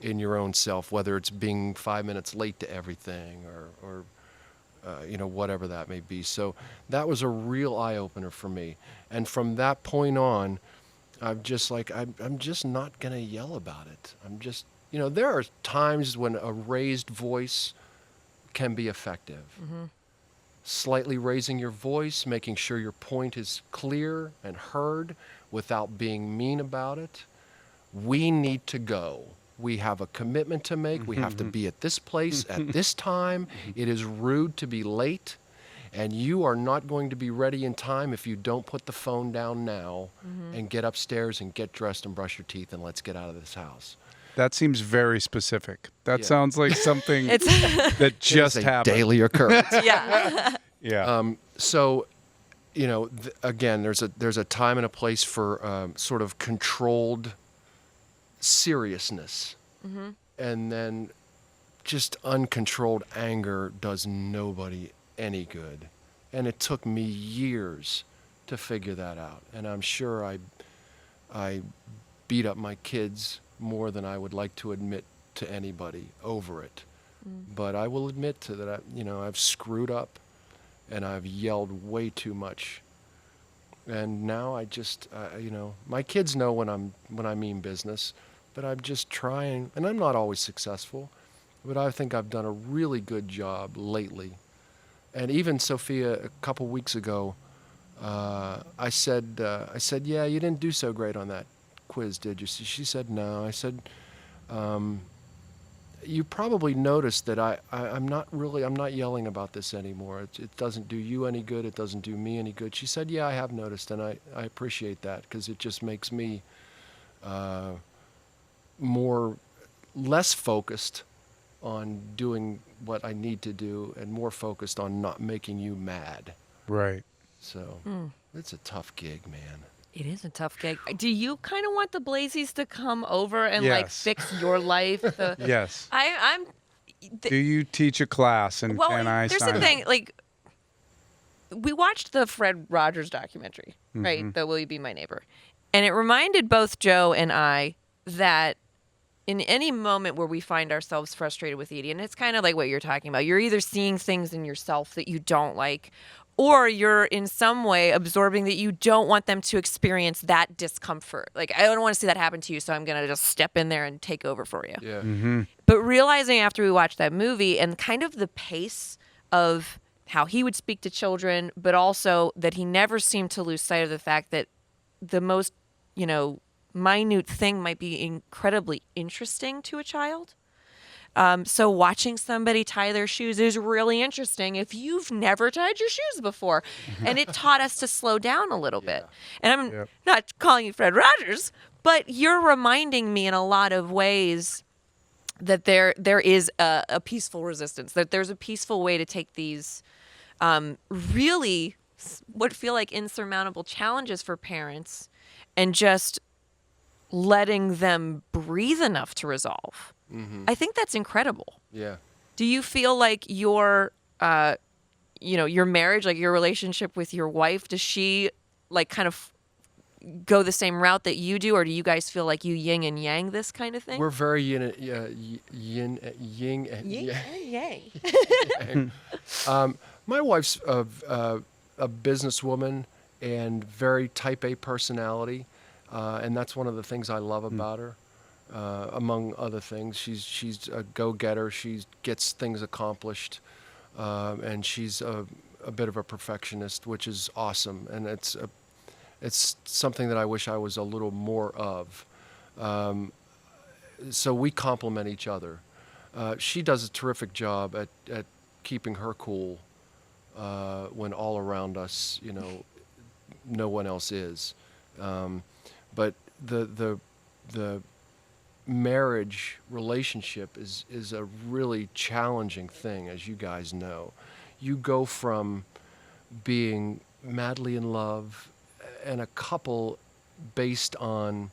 in your own self, whether it's being 5 minutes late to everything or you know, whatever that may be. So that was a real eye-opener for me. And from that point on, I'm just like, I'm just not going to yell about it. I'm just, you know, there are times when a raised voice can be effective. Mm-hmm. Slightly raising your voice, making sure your point is clear and heard without being mean about it. We need to go. We have a commitment to make. We have to be at this place at this time. It is rude to be late, and you are not going to be ready in time if you don't put the phone down now and get upstairs and get dressed and brush your teeth and let's get out of this house. That seems very specific. That sounds like something It's that just It's a happened. daily occurrence. yeah. Yeah. So, you know, again, there's a time and a place for sort of controlled seriousness, and then just uncontrolled anger does nobody any good. And it took me years to figure that out. And I'm sure I beat up my kids more than I would like to admit to anybody over it. But I will admit to that, I've screwed up and I've yelled way too much. And now I just, my kids know when I mean business, but I'm just trying, and I'm not always successful, but I think I've done a really good job lately. And even Sophia, a couple weeks ago, I said, yeah, you didn't do so great on that quiz, did you? She said, no. I said, you probably noticed that I'm not yelling about this anymore. It doesn't do you any good. It doesn't do me any good. She said, yeah, I have noticed, and I appreciate that because it just makes me less focused on doing what I need to do and more focused on not making you mad. Right. So it's a tough gig, man. It is a tough gig. Do you kind of want the Blazeys to come over and like Yes. fix your life? Yes. I'm. Do you teach a class and Well, can I there's sign the thing. up? Like, we watched the Fred Rogers documentary, right? The Will You Be My Neighbor, and it reminded both Joe and I that in any moment where we find ourselves frustrated with Edie, and it's kind of like what you're talking about, you're either seeing things in yourself that you don't like, or you're in some way absorbing that you don't want them to experience that discomfort. Like, I don't want to see that happen to you, so I'm going to just step in there and take over for you. Yeah. But realizing after we watched that movie and kind of the pace of how he would speak to children, but also that he never seemed to lose sight of the fact that the most, minute thing might be incredibly interesting to a child. So watching somebody tie their shoes is really interesting if you've never tied your shoes before. And it taught us to slow down a little bit. And I'm not calling you Fred Rogers, but you're reminding me in a lot of ways that there is a peaceful resistance, that there's a peaceful way to take these really what feel like insurmountable challenges for parents and just letting them breathe enough to resolve. I think that's incredible. Yeah. Do you feel like your marriage, like your relationship with your wife, does she like kind of go the same route that you do, or do you guys feel like you yin and yang this kind of thing? We're very yin and yang. my wife's a businesswoman and very type A personality, and that's one of the things I love about her. Among other things, she's a go-getter. She gets things accomplished, and she's a bit of a perfectionist, which is awesome. And it's something that I wish I was a little more of. So we complement each other. She does a terrific job at keeping her cool when all around us, no one else is. But the marriage relationship is a really challenging thing, as you guys know. You go from being madly in love and a couple based on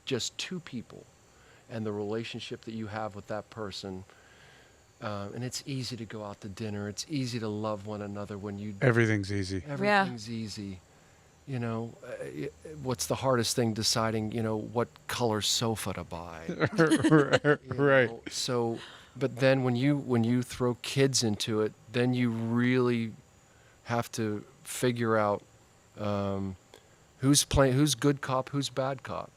just two people and the relationship that you have with that person. And it's easy to go out to dinner. It's easy to love one another when you... Everything's easy. Everything's easy. You know, what's the hardest thing? Deciding, you know, what color sofa to buy. Right. Know? So, but then when you throw kids into it, then you really have to figure out who's good cop, who's bad cop.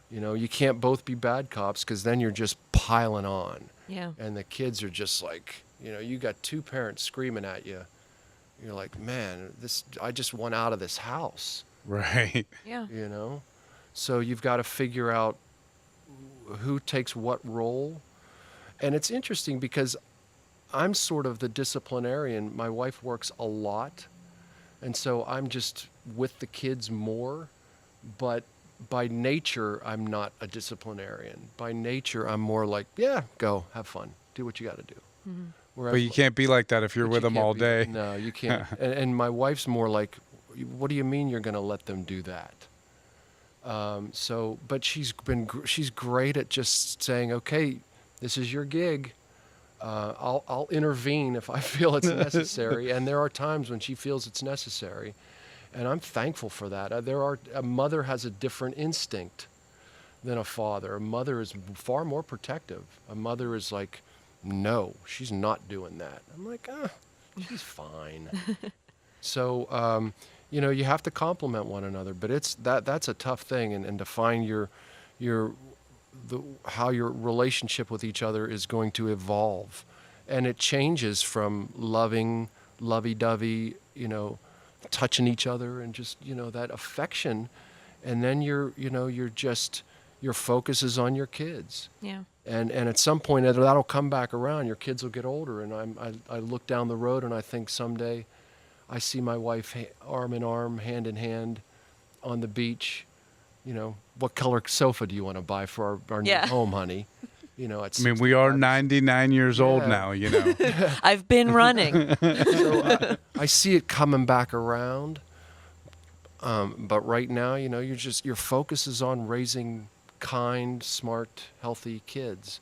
You know, you can't both be bad cops, because then you're just piling on. Yeah. And the kids are just like, you know, you got two parents screaming at you. You're like, man, I just want out of this house. Right. Yeah. You know? So you've got to figure out who takes what role. And it's interesting because I'm sort of the disciplinarian. My wife works a lot. And so I'm just with the kids more. But by nature, I'm not a disciplinarian. By nature, I'm more like, yeah, go, have fun, do what you got to do. Mm-hmm. Whereas, But you can't be like that if you're with them all day. No, you can't. and my wife's more like, what do you mean you're going to let them do that? But she's great at just saying, okay, this is your gig. I'll intervene if I feel it's necessary. And there are times when she feels it's necessary. And I'm thankful for that. A mother has a different instinct than a father. A mother is far more protective. A mother is like, no, she's not doing that. I'm like, she's fine. So, you know, you have to complement one another, but that's a tough thing, and to find how your relationship with each other is going to evolve. And it changes from loving, lovey-dovey, you know, touching each other and just, you know, that affection. And then your focus is on your kids. Yeah. And at some point that'll come back around. Your kids will get older, and I look down the road and I think someday I see my wife arm in arm, hand in hand, on the beach. You know, what color sofa do you want to buy for our new home, honey? You know, we are 99 years old now. You know, I've been running. So I see it coming back around. But right now, you know, your focus is on raising kind, smart, healthy kids,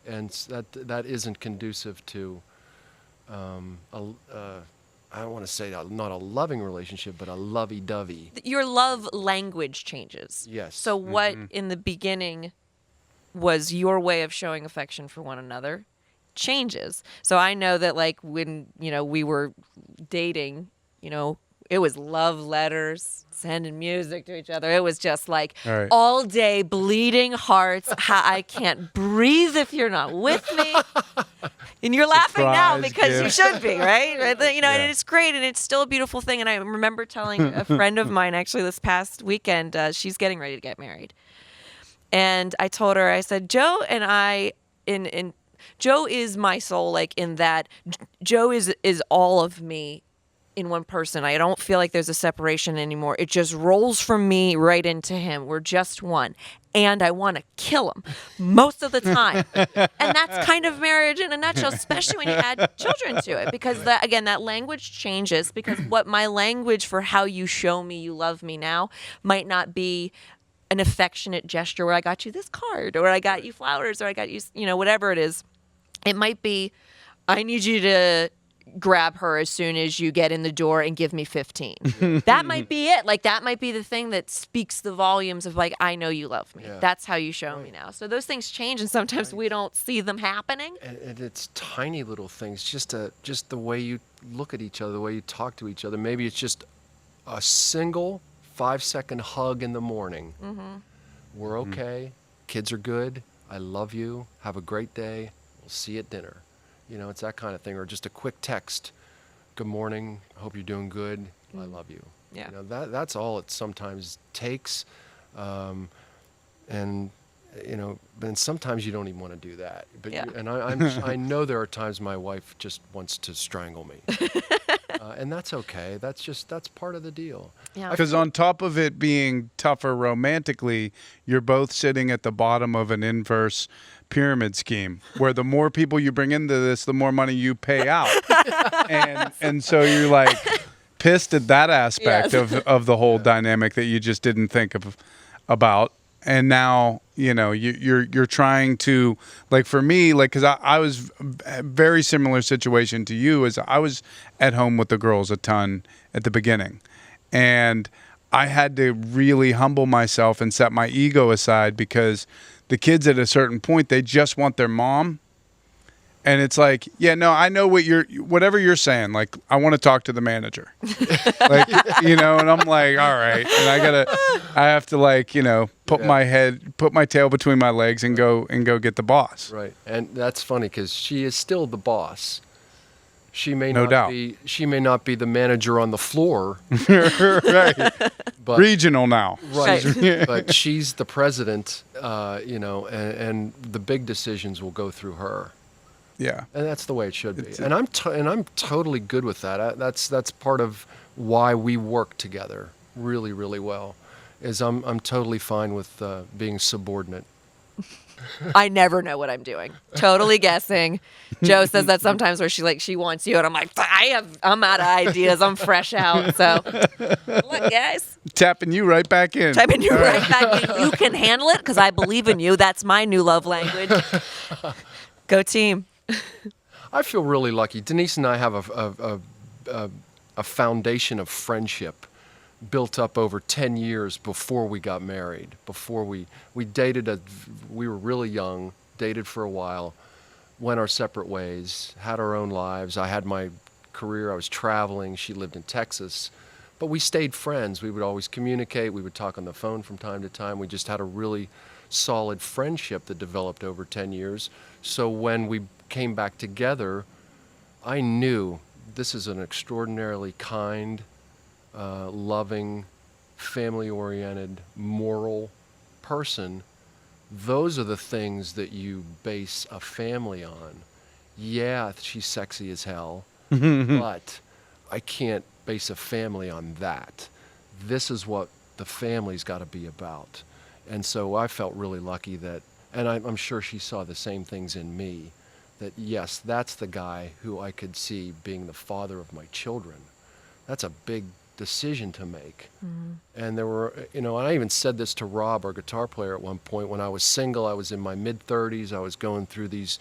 and that isn't conducive to I don't want to say not a loving relationship, but a lovey-dovey. Your love language changes. Yes. So what in the beginning was your way of showing affection for one another changes. So I know that, like, when, you know, we were dating, you know, it was love letters, sending music to each other. It was just like all day bleeding hearts. I can't breathe if you're not with me. And you're laughing now because you should be, right? You know, and it's great, and it's still a beautiful thing. And I remember telling a friend of mine, actually, this past weekend, she's getting ready to get married. And I told her, I said, Joe and I, Joe is my soul, like, in that Joe is all of me in one person. I don't feel like there's a separation anymore. It just rolls from me right into him. We're just one. And I want to kill him most of the time. And that's kind of marriage in a nutshell, especially when you add children to it. Because, that language changes. Because what my language for how you show me you love me now might not be an affectionate gesture where I got you this card, or I got you flowers, or I got you, you know, whatever it is. It might be, I need you to grab her as soon as you get in the door and give me 15. That might be it. Like, that might be the thing that speaks the volumes of, like, I know you love me. Yeah. That's how you show me now. So those things change, and sometimes we don't see them happening. And it's tiny little things, just the way you look at each other, the way you talk to each other. Maybe it's just a single 5-second hug in the morning. Mm-hmm. We're okay. Kids are good. I love you. Have a great day. We'll see you at dinner. You know, it's that kind of thing. Or just a quick text. Good morning. I hope you're doing good. I love you. Yeah. You know, that's all it sometimes takes. And, you know, and sometimes you don't even want to do that. But I know there are times my wife just wants to strangle me. And that's okay. That's part of the deal. Yeah. Because on top of it being tougher romantically, you're both sitting at the bottom of an inverse pyramid scheme where the more people you bring into this, the more money you pay out. and so you're like pissed at that aspect Yes. of the whole dynamic that you just didn't think about. And now, you're trying to, like, for me, like, because I was a very similar situation to you, as I was at home with the girls a ton at the beginning. And I had to really humble myself and set my ego aside, because the kids at a certain point, they just want their mom. And it's like, yeah, no, I know whatever you're saying. Like, I want to talk to the manager, like, and I'm like, all right. And I have to, like, put my tail between my legs and go get the boss. Right. And that's funny because she is still the boss. She may No not doubt. she may not be the manager on the floor, Right. but Regional now. right. But she's the president, and the big decisions will go through her. Yeah. And that's the way it should be. And I'm totally good with that. That's part of why we work together really, really well. Is I'm totally fine with being subordinate. I never know what I'm doing. Totally guessing. Joe says that sometimes where she wants you, and I'm like, I'm out of ideas. I'm fresh out. So, look, guys, Tapping you right back in. typing you right back in. You can handle it because I believe in you. That's my new love language. Go team. I feel really lucky. Denise and I have a foundation of friendship built up over 10 years before we got married. Before we dated, we were really young, dated for a while, went our separate ways, had our own lives. I had my career, I was traveling, she lived in Texas. But we stayed friends. We would always communicate. We would talk on the phone from time to time. We just had a really solid friendship that developed over 10 years. So when we came back together, I knew this is an extraordinarily kind, loving, family-oriented, moral person. Those are the things that you base a family on. Yeah, she's sexy as hell, but I can't base a family on that. This is what the family's got to be about. And so I felt really lucky that, and I'm sure she saw the same things in me, that yes, that's the guy who I could see being the father of my children. That's a big decision to make. And there were, and I even said this to Rob, our guitar player, at one point. When I was single, I was in my mid-30s, I was going through these,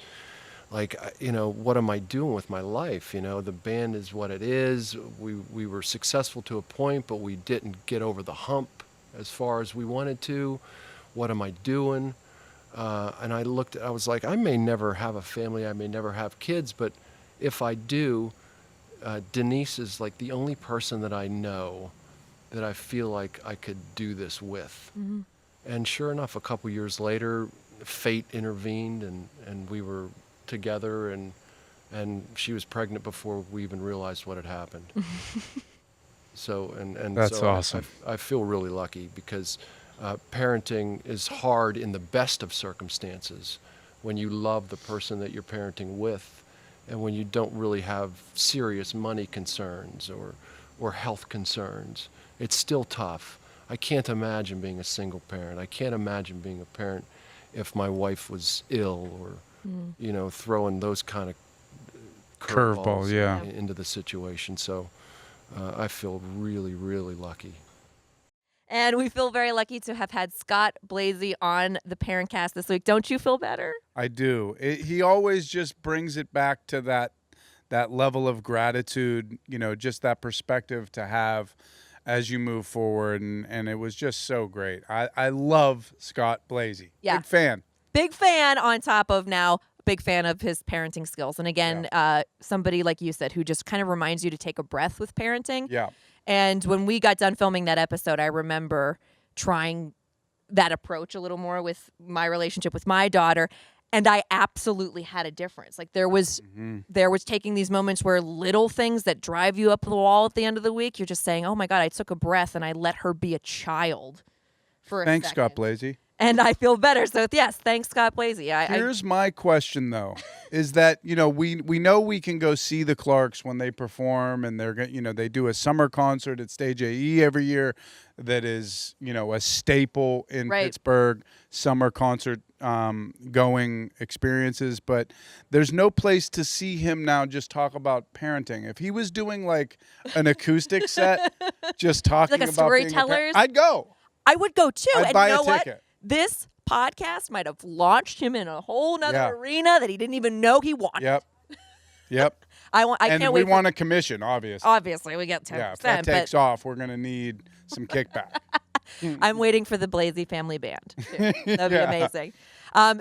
like, what am I doing with my life? The band is what it is. We were successful to a point, but we didn't get over the hump as far as we wanted to. What am I doing? And I was like, I may never have a family, I may never have kids, but if I do, Denise is like the only person that I know that I feel like I could do this with. Mm-hmm. And sure enough, a couple years later, fate intervened, and we were together, and she was pregnant before we even realized what had happened. So That's so awesome. I feel really lucky because parenting is hard in the best of circumstances, when you love the person that you're parenting with, and when you don't really have serious money concerns or health concerns. It's still tough. I can't imagine being a single parent. I can't imagine being a parent if my wife was ill or throwing those kind of curveballs into the situation. So I feel really, really lucky. And we feel very lucky to have had Scott Blasey on the Parentcast this week. Don't you feel better? I do. He always just brings it back to that level of gratitude, just that perspective to have as you move forward. And it was just so great. I love Scott Blasey. Yeah. Big fan. Big fan, on top of now big fan of his parenting skills. And again, somebody like you said, who just kind of reminds you to take a breath with parenting. Yeah. And when we got done filming that episode, I remember trying that approach a little more with my relationship with my daughter. And I absolutely had a difference. Like there was taking these moments where little things that drive you up the wall at the end of the week, you're just saying, oh my God, I took a breath and I let her be a child for a Thanks, second. Scott Blasey. and I feel better. So yes, thanks, Scott Blasey. Here's my question though, is that we know we can go see the Clarks when they perform, and they're they do a summer concert at Stage AE every year, that is a staple in Pittsburgh, summer concert going experiences, but there's no place to see him now just talk about parenting. If he was doing like an acoustic set, just talking like a about storytellers, I'd go. I would go too. I'd and buy you know a ticket. What? This podcast might have launched him in a whole nother arena that he didn't even know he wanted. Yep. I can't wait. We want a commission, obviously. Obviously, we get 10%. Yeah, if that takes off, we're gonna need some kickback. I'm waiting for the Blasey family band. That'd be amazing.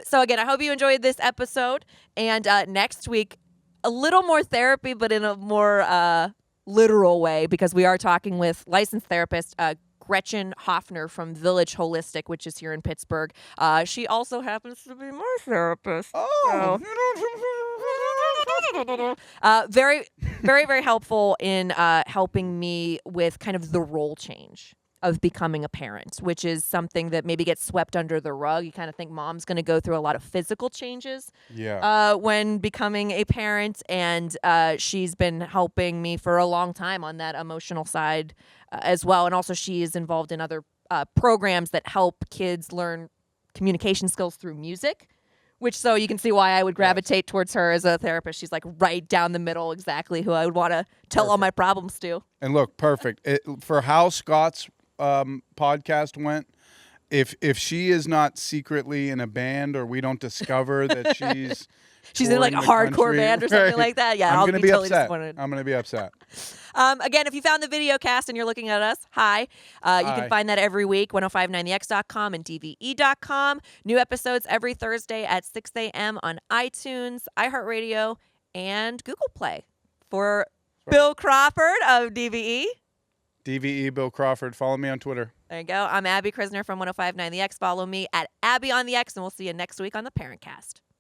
So again, I hope you enjoyed this episode. And next week, a little more therapy, but in a more literal way, because we are talking with licensed therapist Gretchen Hoffner from Village Holistic, which is here in Pittsburgh. She also happens to be my therapist. Oh. Very, very, very helpful in helping me with kind of the role change of becoming a parent, which is something that maybe gets swept under the rug. You kind of think mom's going to go through a lot of physical changes when becoming a parent, and she's been helping me for a long time on that emotional side as well. And also she is involved in other programs that help kids learn communication skills through music, which so you can see why I would gravitate towards her as a therapist. She's like right down the middle, exactly who I would want to tell all my problems to. And look, perfect. For how Scott's podcast went, if she is not secretly in a band, or we don't discover that she's in like a hardcore band or something like that, I'll be totally upset. disappointed. I'm gonna be upset. Again, if you found the video cast and you're looking at us, hi. You can find that every week, 1059thex.com and dve.com. New episodes every Thursday at 6 a.m. on iTunes, iHeartRadio, and Google Play. For Bill Crawford of DVE. DVE Bill Crawford. Follow me on Twitter. There you go. I'm Abby Krisner from 1059 The X. Follow me at Abby on the X, and we'll see you next week on the Parentcast.